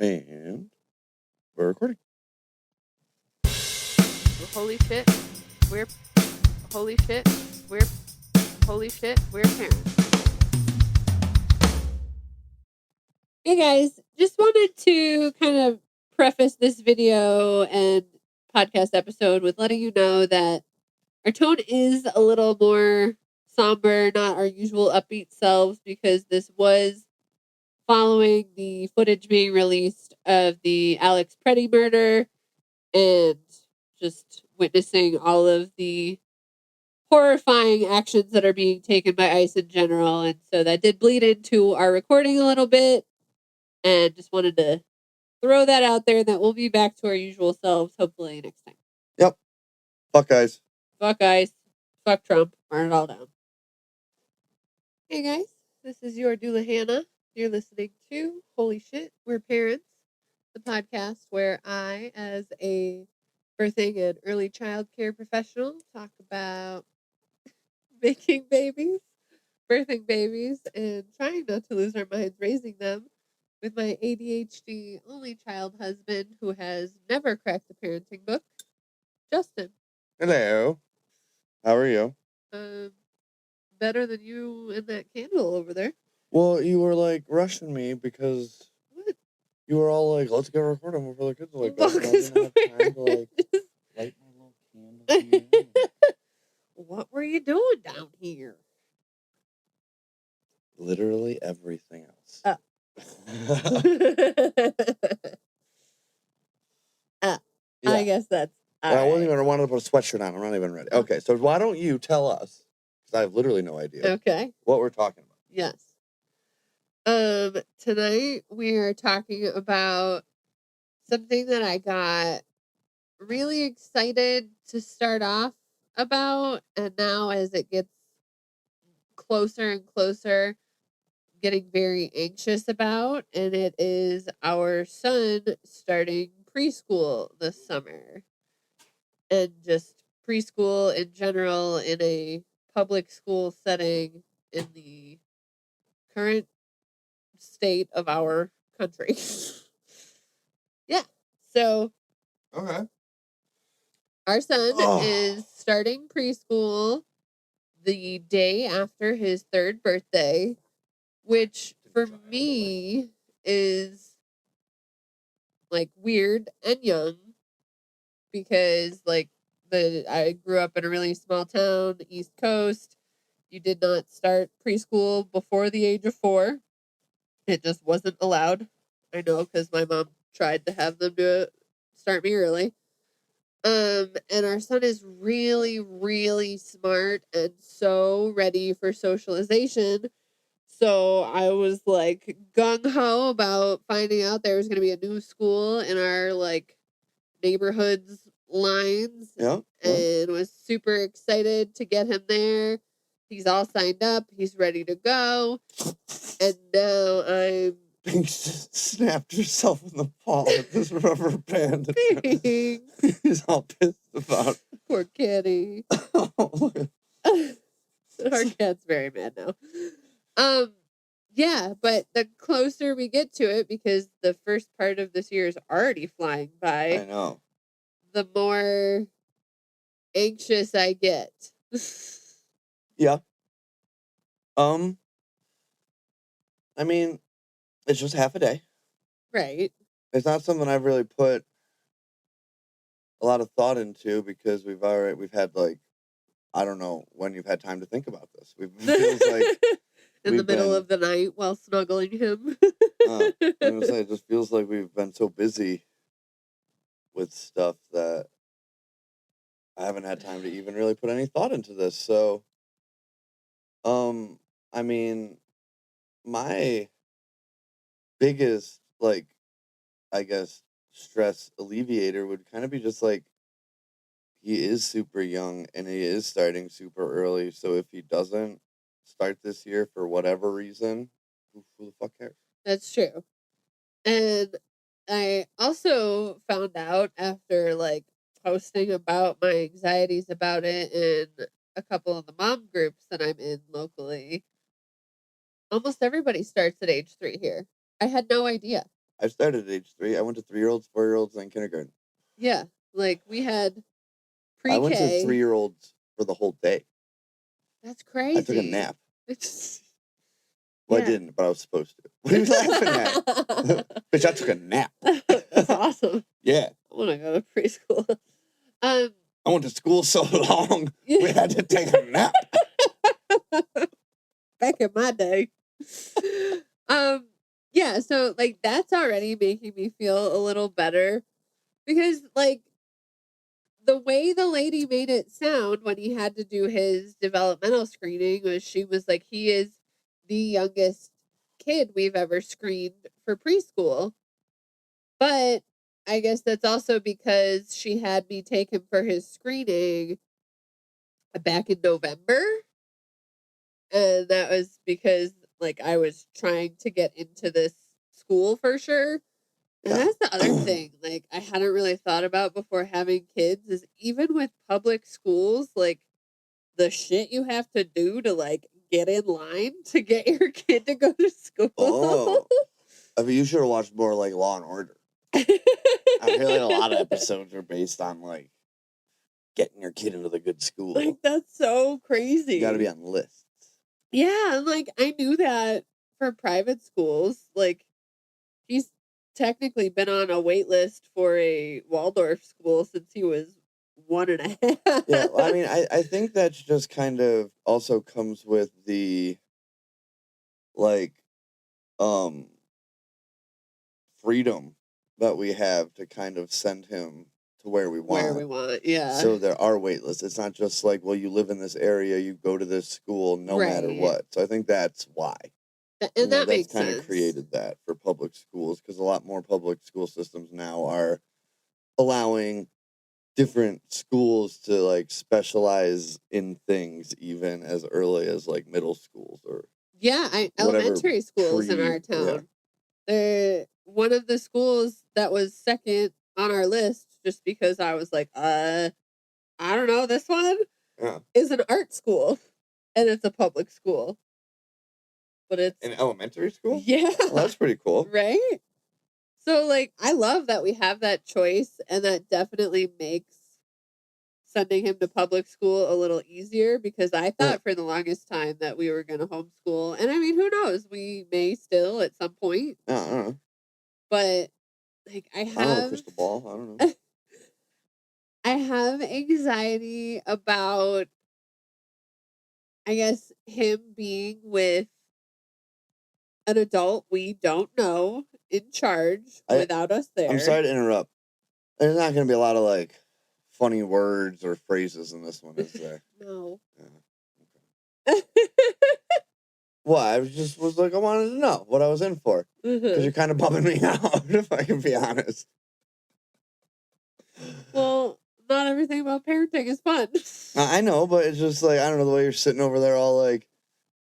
And we're recording. Holy shit, we're parents. Hey guys, just wanted to kind of preface this video and podcast episode with letting you know that our tone is a little more somber, not our usual upbeat selves, because this was following the footage being released of the Alex Preddy murder and just witnessing all of the horrifying actions that are being taken by ICE in general. And so that did bleed into our recording a little bit, and just wanted to throw that out there that we'll be back to our usual selves hopefully next time. Yep. Fuck guys. Fuck ICE. Fuck Trump. Burn it all down. Hey guys, this is your doula Hannah. You're listening to Holy Shit, We're Parents, the podcast where I, as a birthing and early child care professional, talk about making babies, birthing babies, and trying not to lose our minds raising them with my ADHD only child husband who has never cracked a parenting book, Justin. Hello. How are you? Better than you and that candle over there. Well, you were like rushing me because What? you were all like, let's get recording before the kids are like Well, that. And I didn't have time to like light my little candle here. What were you doing down here? Literally everything else. Yeah. I guess that's. I wanted to put a sweatshirt on. I'm not even ready. Okay, so why don't you tell us? Because I have literally no idea. Okay. What we're talking about. Yes. Tonight we are talking about something that I got really excited to start off about, and now as it gets closer and closer, getting very anxious about, and it is our son starting preschool this summer. And just preschool in general in a public school setting in the current state of our country. Yeah. So Okay. our son is starting preschool the day after his 3rd birthday, which for me is like weird and young because like I grew up in a really small town, the East Coast. You did not start preschool before the age of 4. It just wasn't allowed. I know because my mom tried to have them start me early. And our son is really, really smart and so ready for socialization. So I was like gung-ho about finding out there was going to be a new school in our like neighborhood's lines. Yeah. And was super excited to get him there. He's all signed up. He's ready to go. And now I'm... You snapped yourself in the paw with this rubber band. He's all pissed about. Poor kitty. Our cat's very mad now. Yeah, but the closer we get to it, because the first part of this year is already flying by. I know. The more anxious I get. Yeah. I mean, it's just half a day. Right. It's not something I've really put a lot of thought into because we've had like, I don't know when you've had time to think about this. It feels like in the middle of the night while snuggling him. It just feels like we've been so busy with stuff that I haven't had time to even really put any thought into this. So, I mean, my biggest, like, I guess, stress alleviator would kind of be just like, he is super young and he is starting super early. So if he doesn't start this year for whatever reason, who the fuck cares? That's true. And I also found out after like posting about my anxieties about it in a couple of the mom groups that I'm in locally, almost everybody starts at age 3 here. I had no idea. I started at age 3. I went to 3-year-olds, 4-year-olds, and then kindergarten. Yeah, like we had I went to pre-K. 3-year-olds for the whole day. That's crazy. I took a nap. It's Well, yeah. I didn't, but I was supposed to. What are you laughing at? Bitch, I took a nap. That's awesome. Yeah. I want to go to preschool. I went to school so long, we had to take a nap. Back in my day. Yeah, so like that's already making me feel a little better because like the way the lady made it sound when he had to do his developmental screening was she was like, he is the youngest kid we've ever screened for preschool. But I guess that's also because she had me take him for his screening back in November. And that was because like I was trying to get into this school for sure. And that's the other thing, like I hadn't really thought about before having kids is even with public schools, like the shit you have to do to like get in line to get your kid to go to school. Oh. I mean, you should have watched more like Law and Order. I feel like a lot of episodes are based on like getting your kid into the good school. Like that's so crazy. You got to be on lists. Yeah, and like I knew that for private schools, like he's technically been on a wait list for a Waldorf school since he was 1.5. Yeah, well, I mean, I think that's just kind of also comes with the like freedom that we have to kind of send him to where we want. Yeah. So there are wait lists. It's not just like, well, you live in this area, you go to this school no matter Right. what. So I think that's why. And that that's makes kind sense. of created that for public schools because a lot more public school systems now are allowing different schools to like specialize in things even as early as like middle schools or Yeah, elementary schools in our town. They're one of the schools that was second on our list just because I was like, I don't know, this one is an art school and it's a public school. But it's an elementary school? Yeah. Well, that's pretty cool. Right? So like I love that we have that choice and that definitely makes sending him to public school a little easier because I thought for the longest time that we were going to homeschool. And I mean, who knows? We may still at some point. I don't know. But like I don't know, crystal ball. I don't know. I have anxiety about I guess him being with an adult we don't know in charge without us there. I'm sorry to interrupt. There's not going to be a lot of like funny words or phrases in this one, is there? No. Yeah. Okay. Well, I was like, I wanted to know what I was in for. Because you're kind of bumming me out, if I can be honest. Well, not everything about parenting is fun. I know, but it's just like, I don't know, the way you're sitting over there all like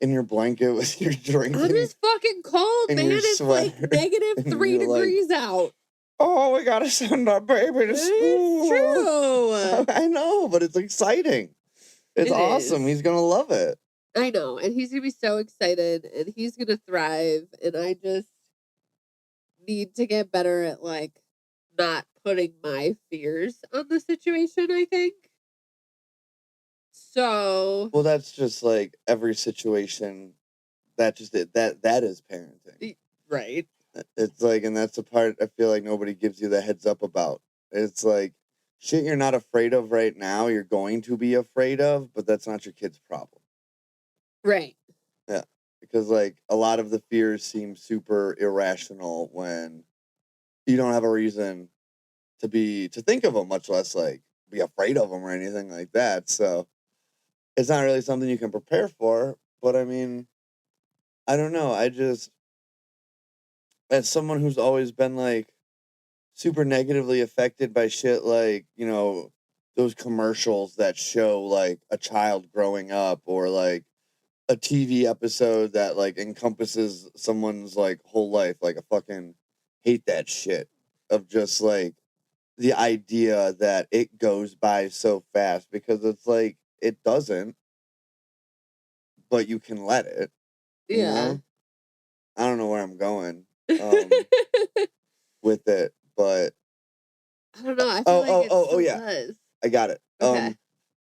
in your blanket with your drink. I'm just fucking cold, man. It's like -3 degrees out. Oh, we gotta send our baby to school. It's true. I know, but it's exciting. It's awesome. He's gonna love it. I know, and he's gonna be so excited, and he's gonna thrive. And I just need to get better at like not putting my fears on the situation. I think so. Well, that's just like every situation. That is parenting, right? It's like, and that's the part I feel like nobody gives you the heads up about. It's like shit you're not afraid of right now, you're going to be afraid of, but that's not your kid's problem. Right. Yeah. Because like a lot of the fears seem super irrational when you don't have a reason to think of them, much less like be afraid of them or anything like that. So it's not really something you can prepare for. But I mean, I don't know. I just, as someone who's always been like super negatively affected by shit like, you know, those commercials that show like a child growing up or like a TV episode that like encompasses someone's like whole life. Like I fucking hate that shit of just like the idea that it goes by so fast because it's like it doesn't, but you can let it. Yeah. You know? I don't know where I'm going. with it, but I don't know. I feel like it oh still yeah, does. I got it. Okay.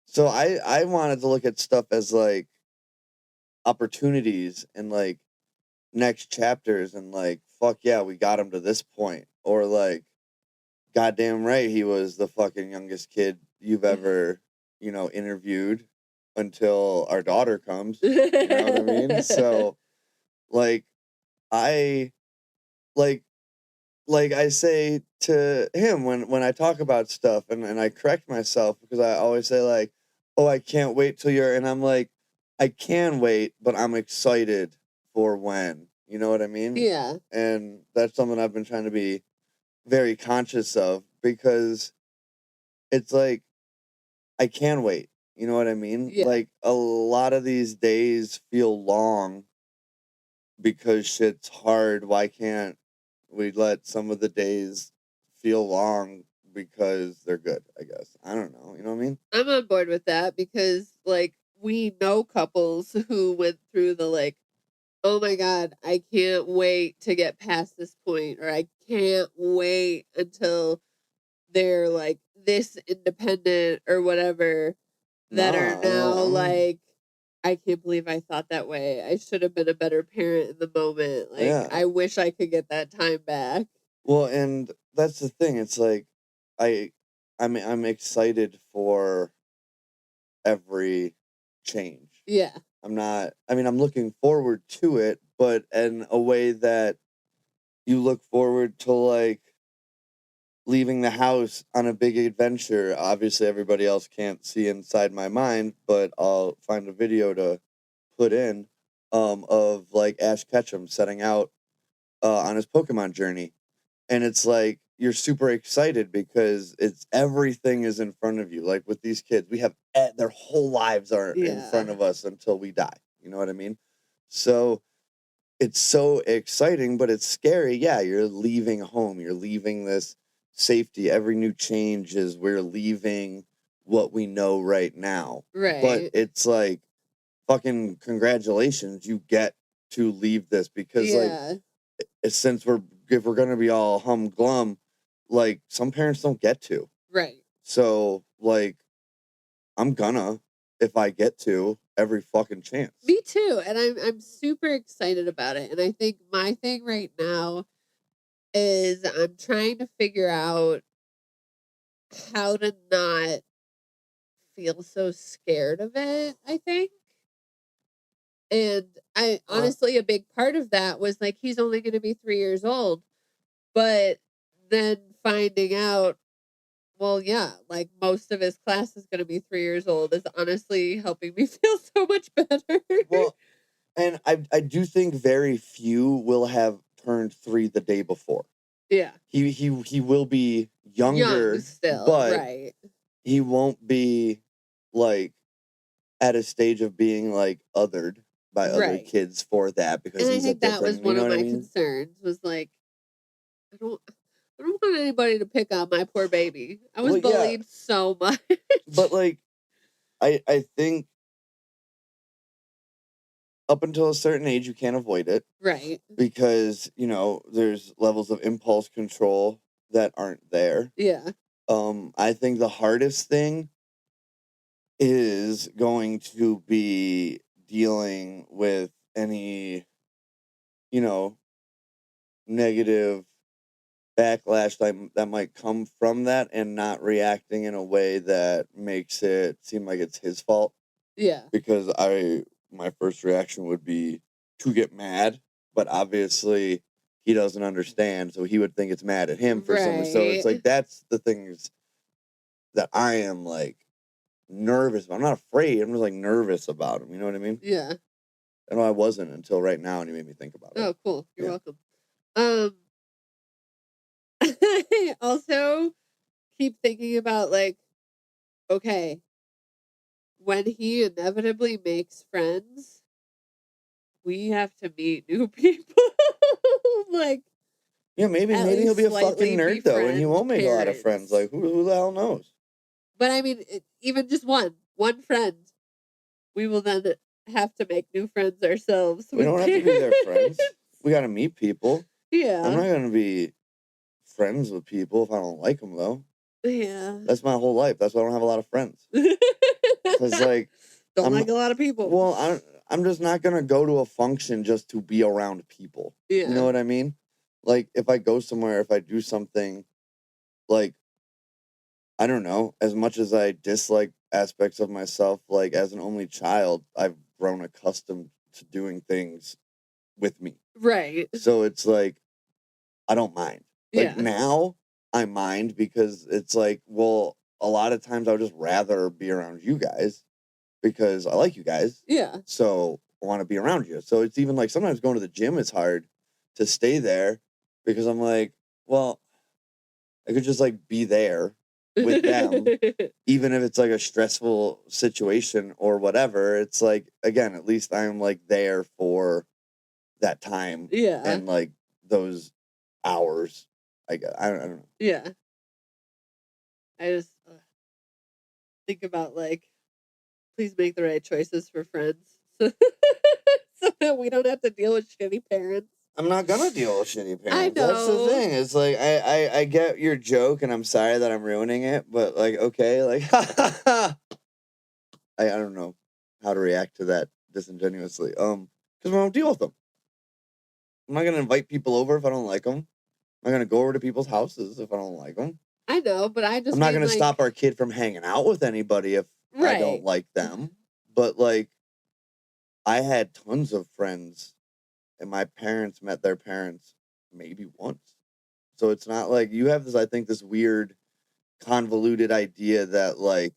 So I wanted to look at stuff as like opportunities and like next chapters and like fuck yeah, we got him to this point, or like goddamn right he was the fucking youngest kid you've ever interviewed until our daughter comes. You know what I mean? So like I like I say to him when I talk about stuff and I correct myself because I always say like, "Oh, I can't wait till you're," and I'm like, "I can wait, but I'm excited for when." You know what I mean? Yeah. And that's something I've been trying to be very conscious of because it's like I can wait. You know what I mean? Yeah. Like a lot of these days feel long because shit's hard. Why can't we let some of the days feel long because they're good, I guess. I don't know. You know what I mean? I'm on board with that because, like, we know couples who went through the, like, oh my God, I can't wait to get past this point, or I can't wait until they're, like, this independent or whatever, that are Nah, now I'm like, I can't believe I thought that way. I should have been a better parent in the moment. Like, yeah. I wish I could get that time back. Well, and that's the thing. It's like I I'm excited for every change. Yeah. I'm not I mean, I'm looking forward to it, but in a way that you look forward to like leaving the house on a big adventure. Obviously, everybody else can't see inside my mind, but I'll find a video to put in of like Ash Ketchum setting out on his Pokemon journey. And it's like you're super excited because it's everything is in front of you. Like with these kids, we have their whole lives are in Yeah. front of us until we die. You know what I mean? So it's so exciting, but it's scary. Yeah, you're leaving home. You're leaving this safety. Every new change is we're leaving what we know right now. But Right. it's like fucking congratulations, you get to leave this because like Yeah. since if we're gonna be all hum glum, like some parents don't get to. Right. So like I'm gonna if I get to every fucking chance. Me too. And I'm super excited about it. And I think my thing right now is I'm trying to figure out how to not feel so scared of it, I think. And I honestly, a big part of that was like, he's only going to be 3 years old. But then finding out, well, yeah, like most of his class is going to be 3 years old is honestly helping me feel so much better. Well, and I do think very few will have turned 3 the day before. Yeah. He will be Young younger, still, but right. he won't be like at a stage of being like othered by other Right. kids for that because And I he's a think that was different, you one know of what I my mean? concerns was like, I don't I don't want anybody to pick on my poor baby. I was Well, yeah, bullied so much. but like I think up until a certain age you can't avoid it Right. because, there's levels of impulse control that aren't there. Yeah. I think the hardest thing is going to be dealing with any, you know, negative backlash that might come from that and not reacting in a way that makes it seem like it's his fault. Yeah. Because my first reaction would be to get mad, but obviously he doesn't understand, so he would think it's mad at him for something. So it's like Right. that's the things that I am like nervous about. I'm not afraid. I'm just like nervous about him. You know what I mean? Yeah. I know I wasn't until right now, and he made me think about it. Oh, cool. You're Yeah. welcome. Um I also keep thinking about like, okay, when he inevitably makes friends, we have to meet new people. Like, Yeah, maybe at maybe he'll least be a fucking slightly nerd though, and he befriend won't make a lot of friends. parents. Like who the hell knows? But I mean, even just one friend, we will then have to make new friends ourselves We with don't have to be their friends. parents. We got to meet people. I'm Yeah. not gonna be friends with people if I don't like them, though. Yeah. That's my whole life. That's why I don't have a lot of friends. Because, like... Don't like a lot of people. Well, I'm just not going to go to a function just to be around people. Yeah. You know what I mean? Like, if I go somewhere, if I do something, like, I don't know, as much as I dislike aspects of myself, like, as an only child, I've grown accustomed to doing things with me. Right. So it's like, I don't mind. Like, Yeah. now, I mind because it's like, well, a lot of times I would just rather be around you guys because I like you guys. Yeah. So I want to be around you. So it's even like sometimes going to the gym is hard to stay there because I'm like, well, I could just like be there with them, even if it's like a stressful situation or whatever. It's like, again, at least I'm like there for that time. Yeah. And like those hours. I don't know. Yeah. I just think about like, please make the right choices for friends so that we don't have to deal with shitty parents. I'm not gonna deal with shitty parents. I know. That's the thing. It's like I get your joke, and I'm sorry that I'm ruining it, but like, okay, like, I don't know how to react to that disingenuously. Because we don't deal with them. I'm not gonna invite people over if I don't like them. I'm not gonna go over to people's houses if I don't like them. I know, but I just I'm not gonna like, stop our kid from hanging out with anybody if I don't like them. But like, I had tons of friends. And my parents met their parents maybe once. So it's not like you have this, I think, this weird convoluted idea that like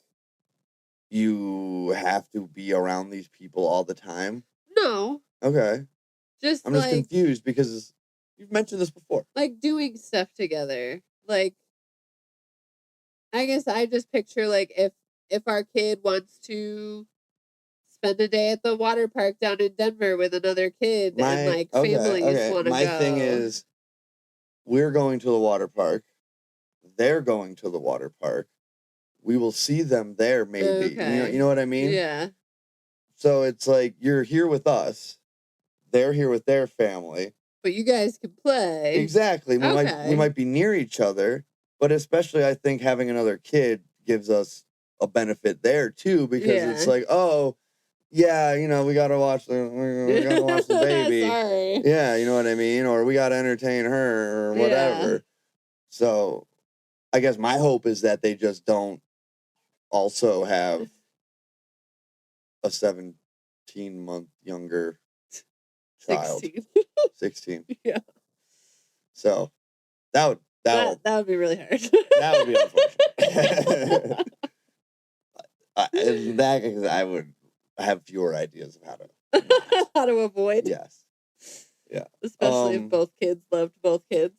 you have to be around these people all the time. No. Okay. Just I'm just confused because you've mentioned this before. Like doing stuff together. Like, I guess I just picture like if our kid wants to spend a day at the water park down in Denver with another kid and like families want to go. My thing is, we're going to the water park. They're going to the water park. We will see them there, maybe. Okay. You know what I mean? Yeah. So it's like you're here with us. They're here with their family. But you guys can play. Exactly. We might be near each other, but especially I think having another kid gives us a benefit there too, because it's like, oh, yeah, you know, we gotta watch the baby. Sorry. Yeah, you know what I mean? Or we gotta entertain her or whatever. Yeah. So I guess my hope is that they just don't also have a 17-month younger child. 16. Yeah. So that would be really hard. That would be unfortunate. In that case, I would have fewer ideas of how to avoid. Yes. Yeah. Especially if both kids loved both kids.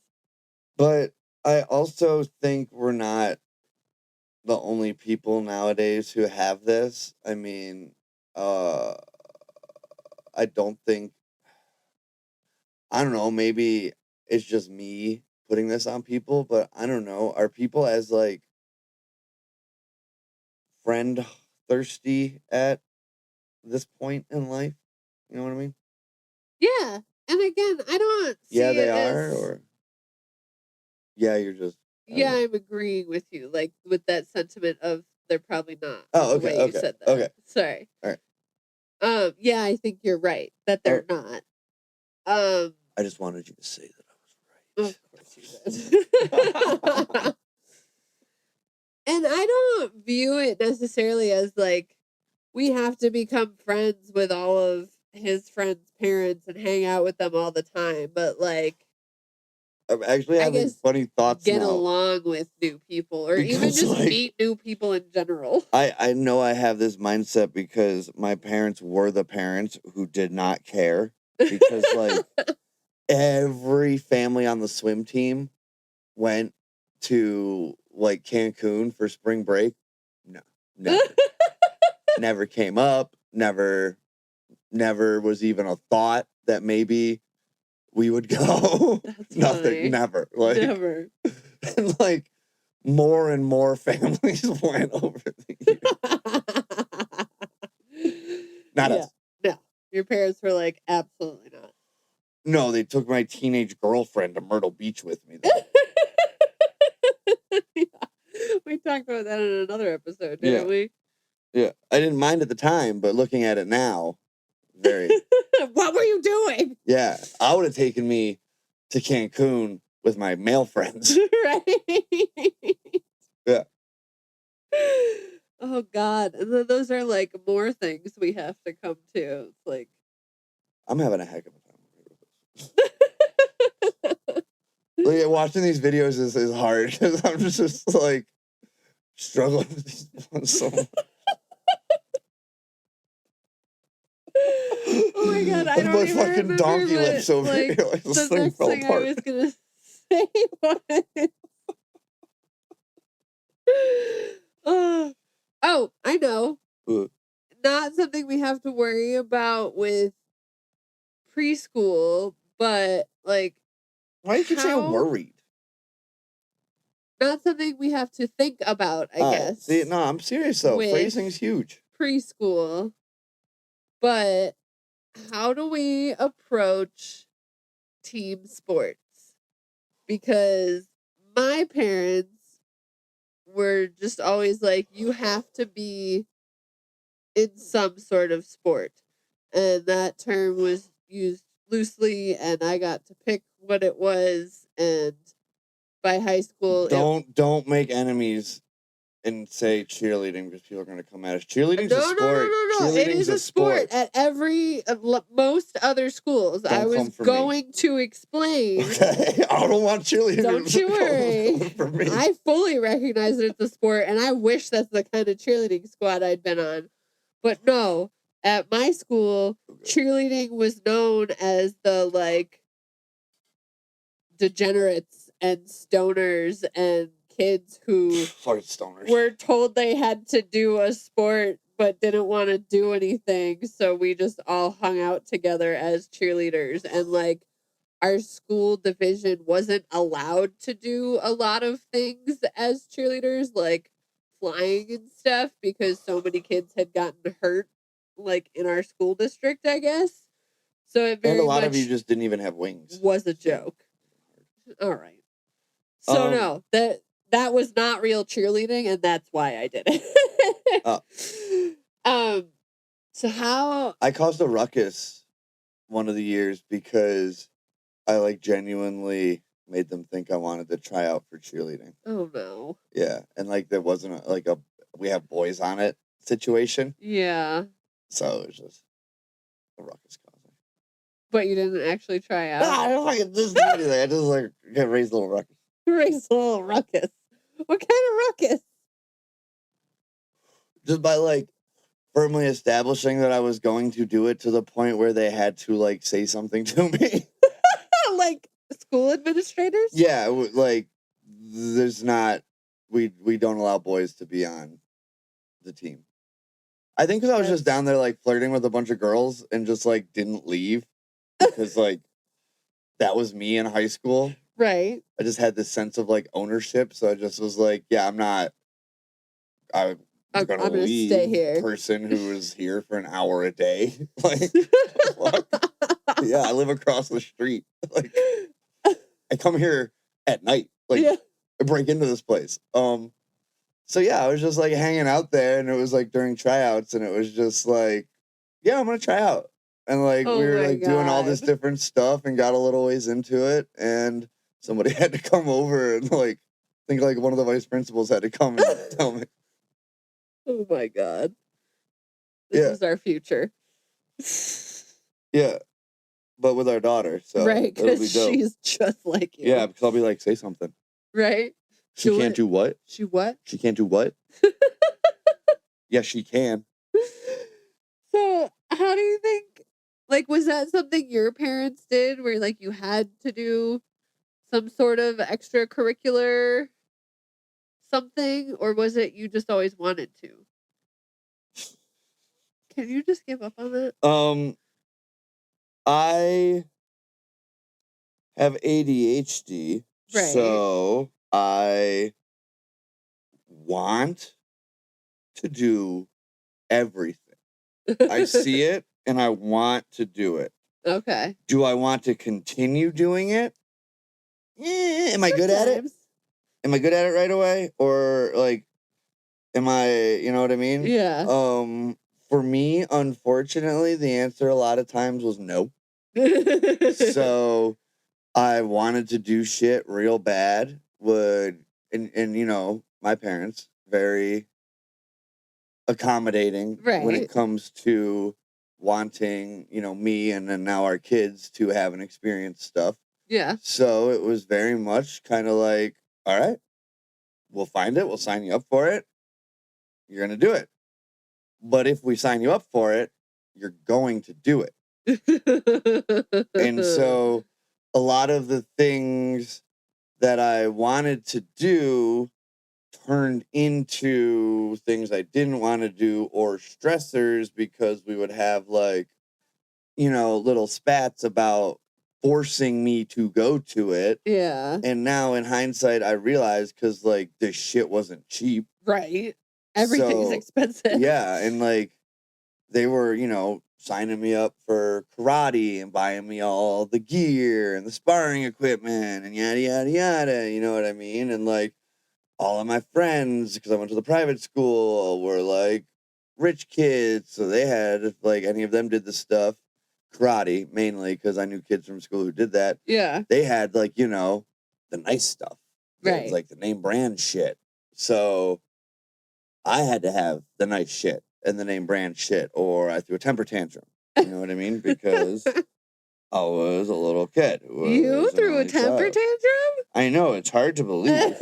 But I also think we're not the only people nowadays who have this. I mean, I don't think, I don't know, maybe it's just me putting this on people, but I don't know. Are people as like friend thirsty at this point in life? You know what I mean? Yeah. And again, I don't see yeah, they are, or yeah, you're just yeah, I'm agreeing with you, like with that sentiment of they're probably not. Oh, okay, the way you said that. Okay. Sorry. All right. Yeah, I think you're right that they're not. I just wanted you to say that I was right. Of course you did. And I don't view it necessarily as like we have to become friends with all of his friends' parents and hang out with them all the time, but like I'm actually having funny thoughts get now. along with new people or even just like, meet new people in general. I know I have this mindset because my parents were the parents who did not care because like every family on the swim team went to like Cancun for spring break. No, never. Never came up. Never was even a thought that maybe we would go. Nothing. Funny. Never. Like never. And like more and more families went over the years. Not us. No. Your parents were like, absolutely not. No, they took my teenage girlfriend to Myrtle Beach with me. talked about that in another episode, Yeah. didn't we? Yeah. I didn't mind at the time, but looking at it now, very. What were you doing? Yeah. I would have taken me to Cancun with my male friends. Right. Yeah. Oh God. And then those are like more things we have to come to. It's like I'm having a heck of a time. Like, watching these videos is hard because I'm just like struggling with these ones so much. Oh my God, I With don't my even fucking remember donkey what, lips over like, here. Like, this the thing next fell thing apart. I was gonna say was oh, I know. Not something we have to worry about with preschool, but like Why do you keep saying worried? not something we have to think about, I guess. See, no, I'm serious though. with Phrasing's huge. Preschool, but how do we approach team sports? Because my parents were just always like, you have to be in some sort of sport. And that term was used loosely, and I got to pick what it was. And by high school, Don't make enemies and say cheerleading because people are going to come at us. Cheerleading's a sport. No. It is a sport at every most other schools. I was going to explain. Okay, I don't want cheerleading. Don't you worry. For me. I fully recognize that it's a sport, and I wish that's the kind of cheerleading squad I'd been on. But no, at my school, cheerleading was known as the like degenerates and stoners and kids who were told they had to do a sport but didn't want to do anything, so we just all hung out together as cheerleaders. And like our school division wasn't allowed to do a lot of things as cheerleaders, like flying and stuff, because so many kids had gotten hurt like in our school district, I guess. So it very and a lot much of you just didn't even have wings. Was a joke. All right. So no, that was not real cheerleading, and that's why I did it. So how I caused a ruckus one of the years because I like genuinely made them think I wanted to try out for cheerleading. Oh no. Yeah, and like there wasn't a we have boys on it situation. Yeah. So it was just a ruckus causing. But you didn't actually try out? No, I don't like just do anything. I just like get raised a little ruckus. Raised a little ruckus. What kind of ruckus? Just by like firmly establishing that I was going to do it to the point where they had to like say something to me. Like school administrators? Yeah, like there's not we don't allow boys to be on the team. I think because I was just down there like flirting with a bunch of girls and just like didn't leave because like that was me in high school. Right. I just had this sense of like ownership, so I just was like, yeah, I'm gonna leave stay here. Person who is here for an hour a day. Like, fuck. Yeah, I live across the street. Like, I come here at night. Like, yeah. I break into this place. So yeah, I was just like hanging out there, and it was like during tryouts, and it was just like, yeah, I'm gonna try out, and like we were like doing all this different stuff, and got a little ways into it, and somebody had to come over and like, I think like one of the vice principals had to come and tell me. Oh my God. This is our future. Yeah. But with our daughter, so right, because she's just like you. Yeah, because I'll be like, say something. Right. She can't do what? She what? She can't do what? Yes, she can. So, how do you think, like, was that something your parents did where, like, you had to do some sort of extracurricular something, or was it you just always wanted to? Can you just give up on that? I have ADHD, right. So I want to do everything. I see it and I want to do it. Okay. Do I want to continue doing it? Am I good at it? Am I good at it right away? Or like You know what I mean? Yeah. For me, unfortunately, the answer a lot of times was no. So I wanted to do shit real bad, and you know, my parents, very accommodating when it Right. comes to wanting, you know, me and then now our kids to have and experience stuff. Yeah. So it was very much kind of like, all right, we'll find it, we'll sign you up for it. You're going to do it. But if we sign you up for it, you're going to do it. And so a lot of the things that I wanted to do turned into things I didn't want to do or stressors because we would have like, you know, little spats about forcing me to go to it. Yeah. And now in hindsight, I realize because like this shit wasn't cheap. Right. Everything's expensive. Yeah. And like they were, you know, signing me up for karate and buying me all the gear and the sparring equipment and yada, yada, yada. You know what I mean? And like, all of my friends, because I went to the private school, were like rich kids. So they had, if like any of them did this stuff, karate mainly, because I knew kids from school who did that. Yeah. They had like, you know, the nice stuff. It was like the name brand shit. So I had to have the nice shit and the name brand shit, or I threw a temper tantrum. You know what I mean? Because I was a little kid. You threw a temper tantrum? I know, it's hard to believe.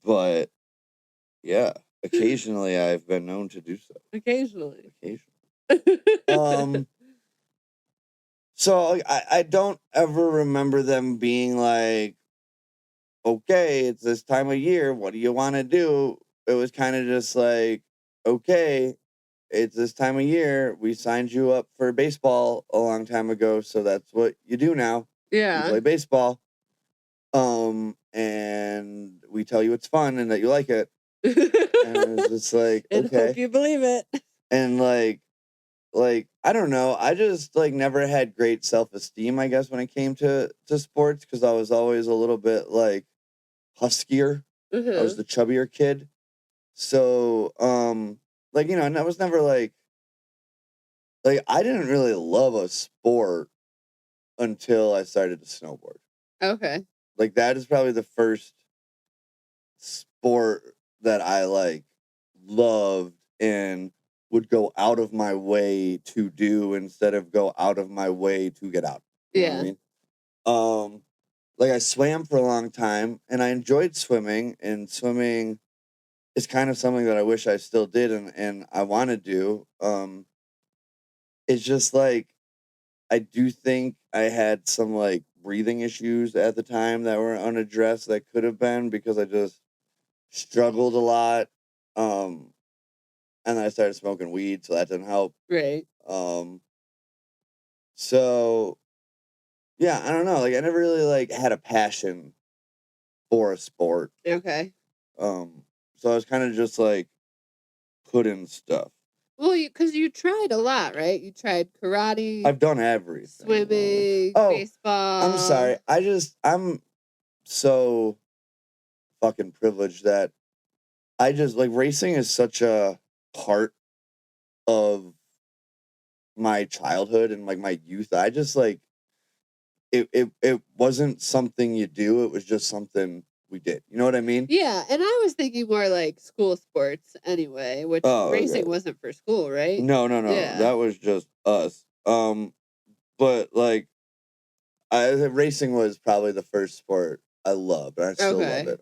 But yeah, occasionally I've been known to do so. Occasionally. So I don't ever remember them being like, okay, it's this time of year. What do you want to do? It was kind of just like, okay, it's this time of year. We signed you up for baseball a long time ago. So that's what you do now. Yeah. You play baseball. And we tell you it's fun and that you like it. And it's just like, and okay. hope you believe it. And like I don't know, I just like never had great self-esteem, I guess, when it came to sports, because I was always a little bit like huskier. I was the chubbier kid. So like, you know, and I was never like I didn't really love a sport until I started to snowboard. Okay. Like that is probably the first sport that I like loved and would go out of my way to do instead of go out of my way to get out. You know what I mean? Like I swam for a long time and I enjoyed swimming, and swimming is kind of something that I wish I still did and I want to do. It's just like I do think I had some like breathing issues at the time that were unaddressed that could have been because I just struggled a lot. And then I started smoking weed, so that didn't help. Right. So yeah, I don't know. Like I never really like had a passion for a sport. Okay. So I was kind of just like put in stuff. Well, because you tried a lot, right? You tried karate. I've done everything. Swimming, baseball. I'm sorry. I'm so fucking privileged that I just like racing is such a part of my childhood and like my youth. I just like it wasn't something you do, it was just something we did. You know what I mean? Yeah, and I was thinking more like school sports anyway, which racing wasn't for school, right? No. Yeah. That was just us. But like racing was probably the first sport I loved, and I still love it.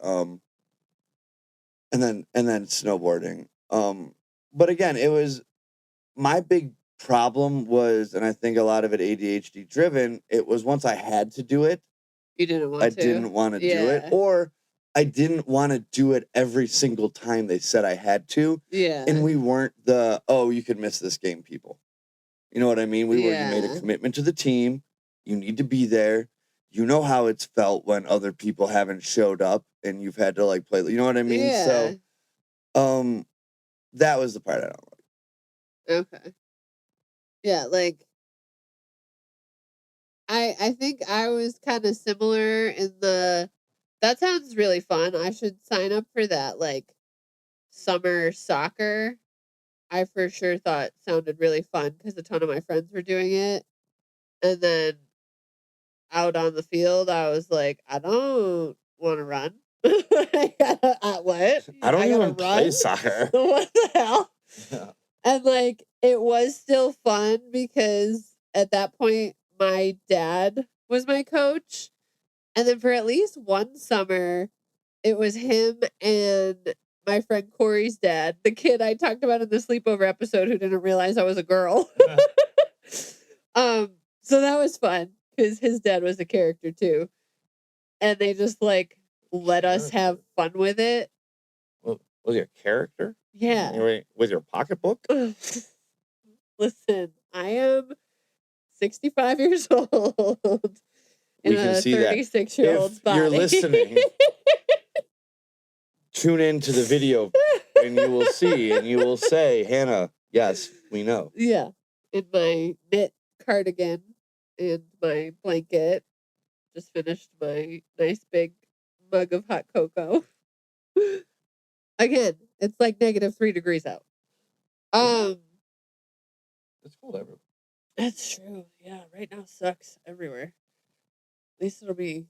And then snowboarding. But again, it was my big problem was, and I think a lot of it ADHD driven, it was once I had to do it, you didn't want I to. didn't want to do it, or I didn't want to do it every single time they said I had to. Yeah. And we weren't the, oh, you could miss this game people. You know what I mean? You made a commitment to the team. You need to be there. You know how it's felt when other people haven't showed up and you've had to like play, you know what I mean? Yeah. So, that was the part I don't like. Okay. Yeah, like I think I was kind of similar in the that sounds really fun. I should sign up for that. Like summer soccer, I for sure thought sounded really fun because a ton of my friends were doing it. And then out on the field, I was like, I don't want to run. What? I don't gotta even play soccer. What the hell? Yeah. And like, it was still fun because at that point, my dad was my coach. And then for at least one summer, it was him and my friend Corey's dad, the kid I talked about in the sleepover episode who didn't realize I was a girl. So that was fun because his dad was a character too. And they just like let us have fun with it. Well, was he a character? Yeah. Anyway, with your pocketbook? Listen, I am 65 years old. We can see that. 36-year-old's body. You're listening, tune into the video and you will see and you will say, Hannah, yes, we know. Yeah. In my knit cardigan and my blanket. Just finished my nice big mug of hot cocoa. Again, it's like -3 degrees out. It's cold everywhere. That's true. Yeah, right now sucks everywhere. At least it'll be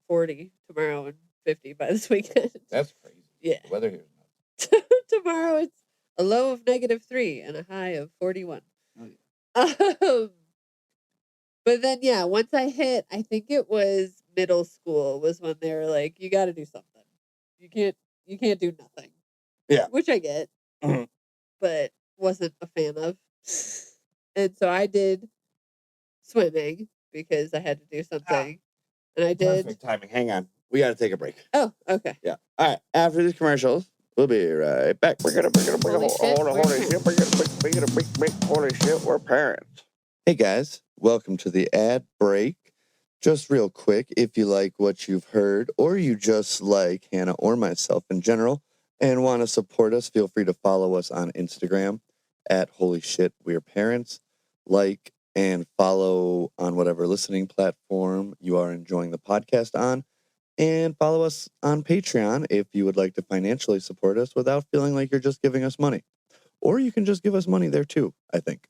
40 tomorrow and 50 by this weekend. That's crazy. Yeah. The weather here is nuts. Tomorrow it's a low of -3 and a high of 41. Oh, yeah. But then yeah, once I hit, I think it was middle school was when they were like, you got to do something. You can't do nothing. Yeah. Which I get. Mhm. But wasn't a fan of. And so I did swimming because I had to do something. And I did. Perfect timing. Hang on. We got to take a break. Oh, okay. Yeah. All right. After these commercials, we'll be right back. We're gonna Holy shit, we're parents. Hey guys, welcome to the ad break. Just real quick, if you like what you've heard, or you just like Hannah or myself in general, and want to support us, feel free to follow us on Instagram at Holy Shit We're Parents. Like and follow on whatever listening platform you are enjoying the podcast on. And follow us on Patreon if you would like to financially support us without feeling like you're just giving us money. Or you can just give us money there too, I think.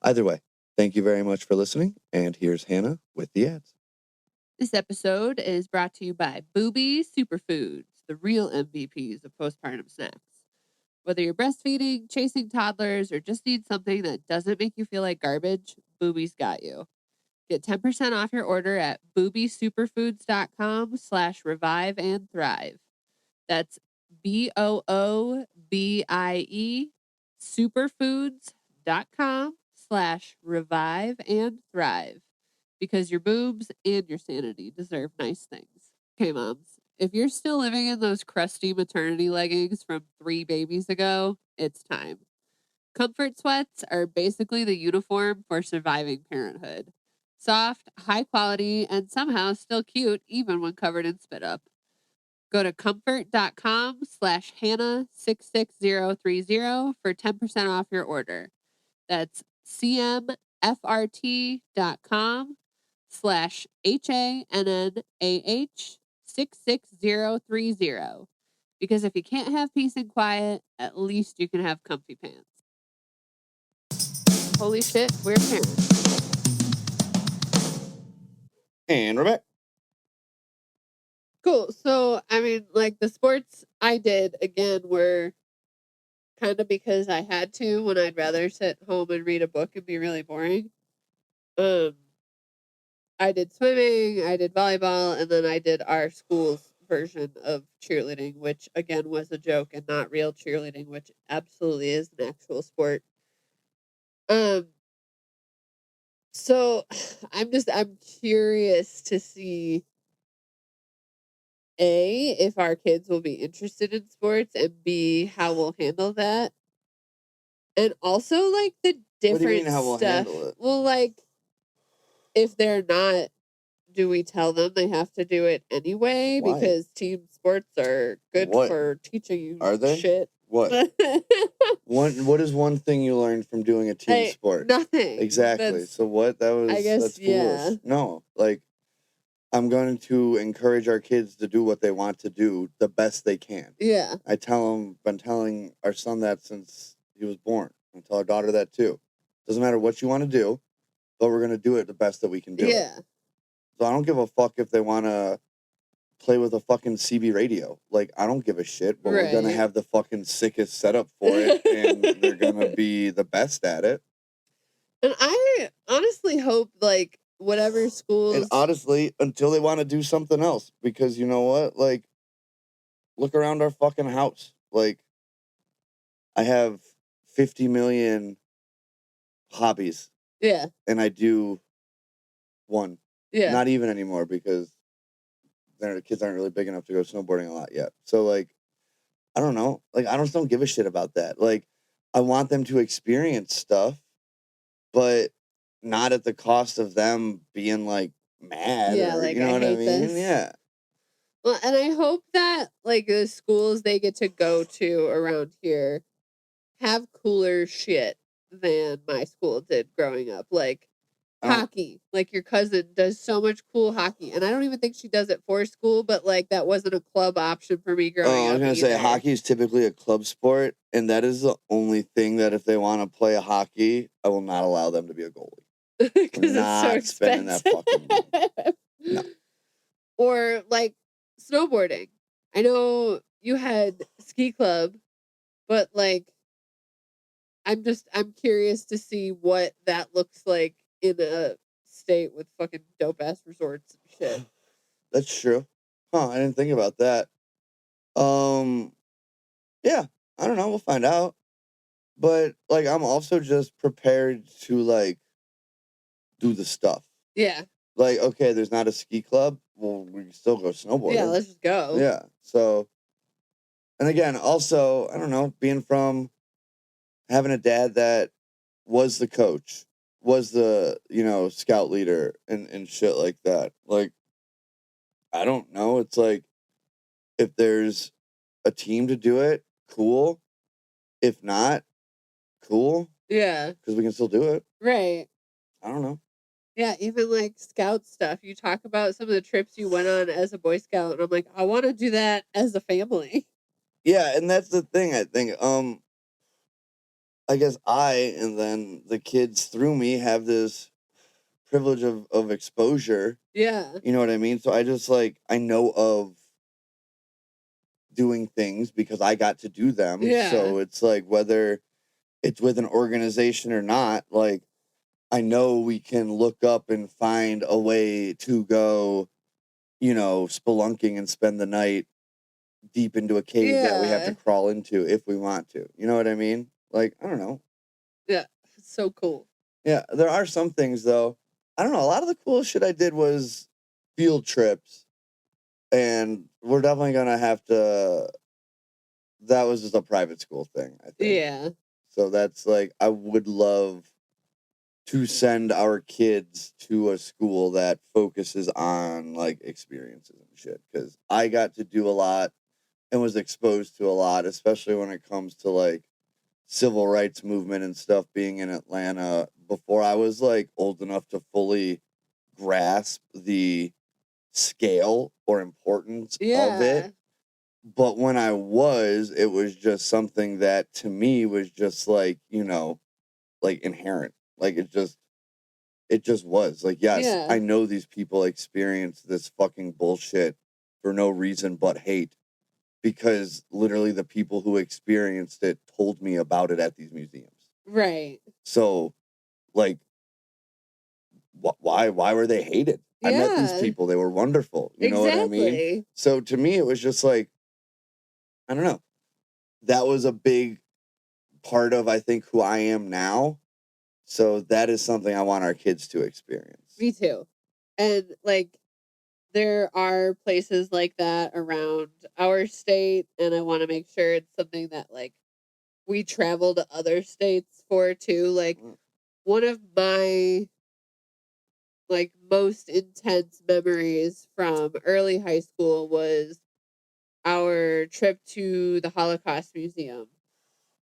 Either way, thank you very much for listening. And here's Hannah with the ads. This episode is brought to you by Booby Superfoods, the real MVPs of postpartum snacks. Whether you're breastfeeding, chasing toddlers, or just need something that doesn't make you feel like garbage, Booby's got you. Get 10% off your order at boobysuperfoods.com/revive and thrive. That's BOOBIE superfoods.com/revive and thrive. Because your boobs and your sanity deserve nice things. Okay, moms, if you're still living in those crusty maternity leggings from 3 babies ago, it's time. Comfort sweats are basically the uniform for surviving parenthood. Soft, high quality, and somehow still cute even when covered in spit up. Go to comfort.com/Hannah66030 for 10% off your order. That's CMFRT.com/HANNAH66030. Because if you can't have peace and quiet, at least you can have comfy pants. Holy shit, we're parents. And we're back. Cool. So, I mean, like the sports I did, again, were kind of because I had to when I'd rather sit home and read a book and be really boring. I did swimming, I did volleyball, and then I did our school's version of cheerleading, which again was a joke and not real cheerleading, which absolutely is an actual sport. So I'm curious to see A, if our kids will be interested in sports, and B, how we'll handle that. And also like the different What do you mean how we'll stuff. handle it? Well, like if they're not, do we tell them they have to do it anyway? Why? Because team sports are good What? for teaching you Are they? shit. What? What is one thing you learned from doing a team sport? Nothing. Exactly. So what? That's I guess, foolish. No, like I'm going to encourage our kids to do what they want to do the best they can. Yeah. Been telling our son that since he was born. I tell our daughter that too. Doesn't matter what you want to do, but we're going to do it the best that we can do it. So I don't give a fuck if they want to play with a fucking CB radio. Like, I don't give a shit, but we're going to have the fucking sickest setup for it, and they're going to be the best at it. And I honestly hope, like, whatever schools... And honestly, until they want to do something else. Because you know what? Like, look around our fucking house. Like, I have 50 million hobbies. Yeah. And I do one. Yeah. Not even anymore because the kids aren't really big enough to go snowboarding a lot yet. So, like, I don't know. Like, I just don't give a shit about that. Like, I want them to experience stuff, but not at the cost of them being, like, mad. Yeah, or, like, you know I what I hate mean? this. Yeah. Well, and I hope that, like, the schools they get to go to around here have cooler shit than my school did growing up. Like, hockey. Like, your cousin does so much cool hockey. And I don't even think she does it for school, but, like, that wasn't a club option for me growing up. I was going to say, hockey is typically a club sport, and that is the only thing that if they want to play a hockey, I will not allow them to be a goalie. Because it's so expensive. Spending that fucking money. No. Or, like, snowboarding. I know you had ski club, but, like, I'm curious to see what that looks like in a state with fucking dope ass resorts and shit. That's true. Huh, I didn't think about that. Yeah, I don't know, we'll find out. But, like, I'm also just prepared to, like, do the stuff. Yeah. Like, okay, there's not a ski club. Well, we can still go snowboarding. Yeah, let's just go. Yeah, so... And again, also, I don't know, being from having a dad that was the coach, was the, scout leader and shit like that. Like, I don't know. It's like, if there's a team to do it, cool. If not, cool. Yeah. Because we can still do it. Right. I don't know. Yeah, even like scout stuff. You talk about some of the trips you went on as a Boy Scout, and I'm like, I want to do that as a family. Yeah, and that's the thing, I think. I guess and then the kids through me have this privilege of exposure. Yeah. You know what I mean? So I just, like, I know of doing things because I got to do them. Yeah. So it's like, whether it's with an organization or not, like, I know we can look up and find a way to go, spelunking and spend the night deep into a cave that we have to crawl into if we want to. You know what I mean? Like, I don't know. Yeah, it's so cool. Yeah, there are some things, though. I don't know. A lot of the coolest shit I did was field trips. And we're definitely going to have to... That was just a private school thing, I think. Yeah. So that's, like, I would love to send our kids to a school that focuses on, like, experiences and shit. Because I got to do a lot and was exposed to a lot, especially when it comes to, like, civil rights movement and stuff, being in Atlanta before I was, like, old enough to fully grasp the scale or importance of it. But when I was, it was just something that to me was just like, like inherent. Like, it just was. Like, yes, I know these people experience this fucking bullshit for no reason but hate, because literally the people who experienced it told me about it at these museums. Right. So, like, why were they hated? I met these people. They were wonderful. You know what I mean? So to me, it was just like, I don't know. That was a big part of, I think, who I am now. So that is something I want our kids to experience. Me too. And, like, there are places like that around our state, and I want to make sure it's something that, like, we travel to other states for too. Like, one of my, like, most intense memories from early high school was our trip to the Holocaust Museum,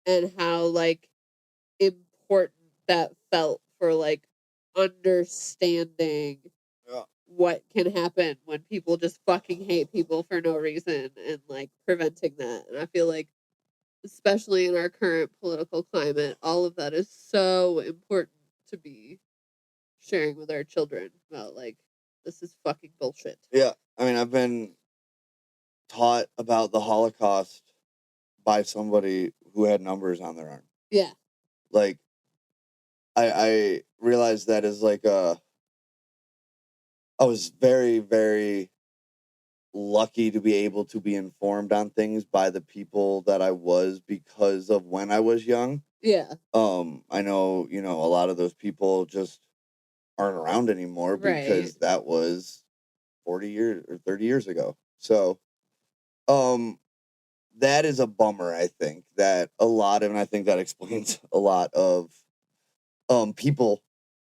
and how, like, important that felt for, like, understanding what can happen when people just fucking hate people for no reason and like preventing that. And I feel like, especially in our current political climate, all of that is so important to be sharing with our children about, like, this is fucking bullshit. Yeah. I mean, I've been taught about the Holocaust by somebody who had numbers on their arm. Yeah. Like, I realized that as like I was very, very lucky to be able to be informed on things by the people that I was because of when I was young. Yeah. I know, a lot of those people just aren't around anymore because Right. that was 40 years or 30 years ago. So, that is a bummer, I think, that a lot of, and I think that explains a lot of people,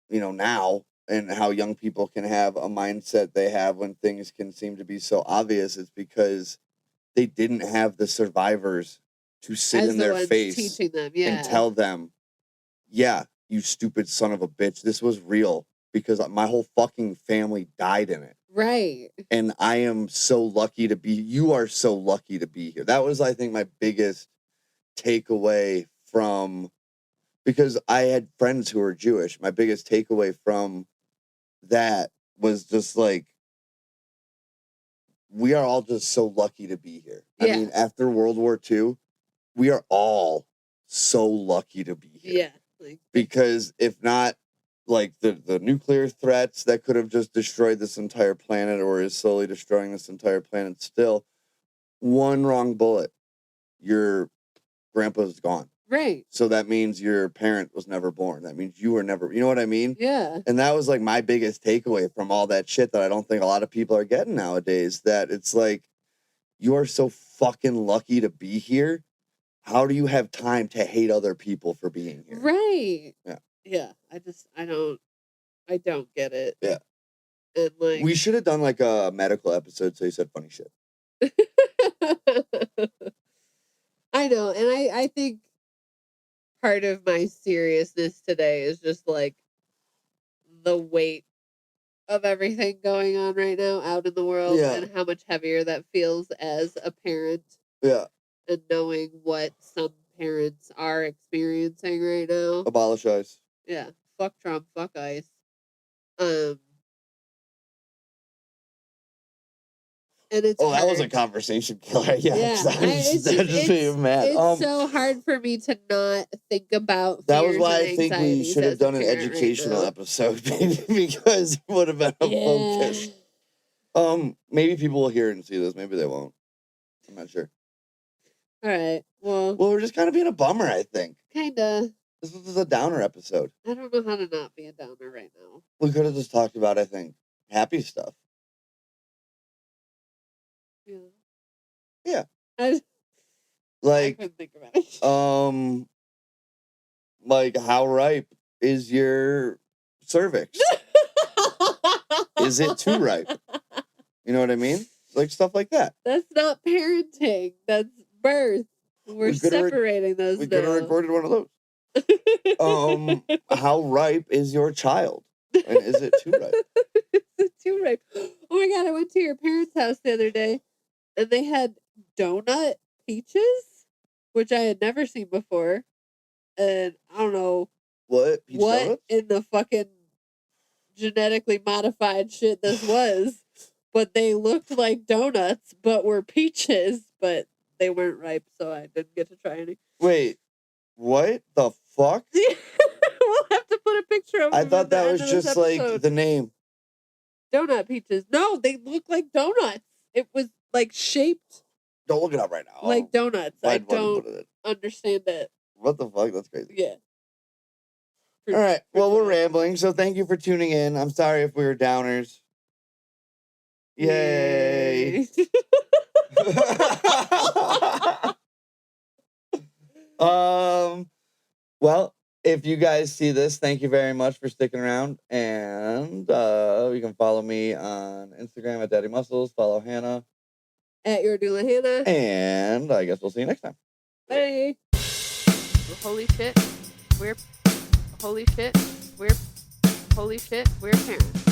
now, and how young people can have a mindset they have when things can seem to be so obvious. It's because they didn't have the survivors to sit As in the their ones face teaching them, yeah. and tell them, yeah, you stupid son of a bitch, this was real because my whole fucking family died in it. Right. And I am so lucky to be, you are so lucky to be here. That was, I think, my biggest takeaway from, because I had friends who were Jewish. My biggest takeaway from that was just like, we are all just so lucky to be here. Yeah. I mean, after World War II, we are all so lucky to be here. Yeah. Because if not, like, the nuclear threats that could have just destroyed this entire planet, or is slowly destroying this entire planet still, one wrong bullet, your grandpa's gone. Right. So that means your parent was never born. That means you were never, you know what I mean? Yeah. And that was like my biggest takeaway from all that shit that I don't think a lot of people are getting nowadays, that it's like, you are so fucking lucky to be here. How do you have time to hate other people for being here? Right. Yeah. Yeah. I don't get it. Yeah. And like, we should have done like a medical episode so you said funny shit. I know. And I think part of my seriousness today is just like the weight of everything going on right now out in the world, Yeah. and how much heavier that feels as a parent. Yeah. And knowing what some parents are experiencing right now. Abolish ICE. Yeah. Fuck Trump, fuck ICE. And it's that hard. was a conversation killer. Yeah. It's just being mad. It's so hard for me to not think about that was fears why and I think we anxieties should have as a done an parent right educational now. episode, because it would have been a focus. Maybe people will hear it and see this. Maybe they won't. I'm not sure. All right. Well, we're just kind of being a bummer, I think. Kinda. This was a downer episode. I don't know how to not be a downer right now. We could have just talked about, I think, happy stuff. Yeah. Yeah. I Like, couldn't think about it. Like, how ripe is your cervix? Is it too ripe? You know what I mean? Like, stuff like that. That's not parenting. That's birth. We're separating those. We could have recorded one of those. How ripe is your child? And is it too ripe? Is it too ripe? Oh my God, I went to your parents' house the other day, and they had donut peaches, which I had never seen before. And I don't know what donuts? In the fucking genetically modified shit this was, but they looked like donuts, but were peaches, but they weren't ripe, so I didn't get to try any. Wait, what the fuck? We'll have to put a picture of them. I thought that was just like the name. Donut peaches. No, they look like donuts. It was like shaped. Don't look it up right now. Like donuts. I don't understand it. What the fuck? That's crazy. Yeah. All right. Well, we're rambling, so thank you for tuning in. I'm sorry if we were downers. Yay. Well, if you guys see this, thank you very much for sticking around. And you can follow me on Instagram at Daddy Muscles. Follow Hannah at Your Doula Hannah. And I guess we'll see you next time. Bye. Holy shit, we're parents.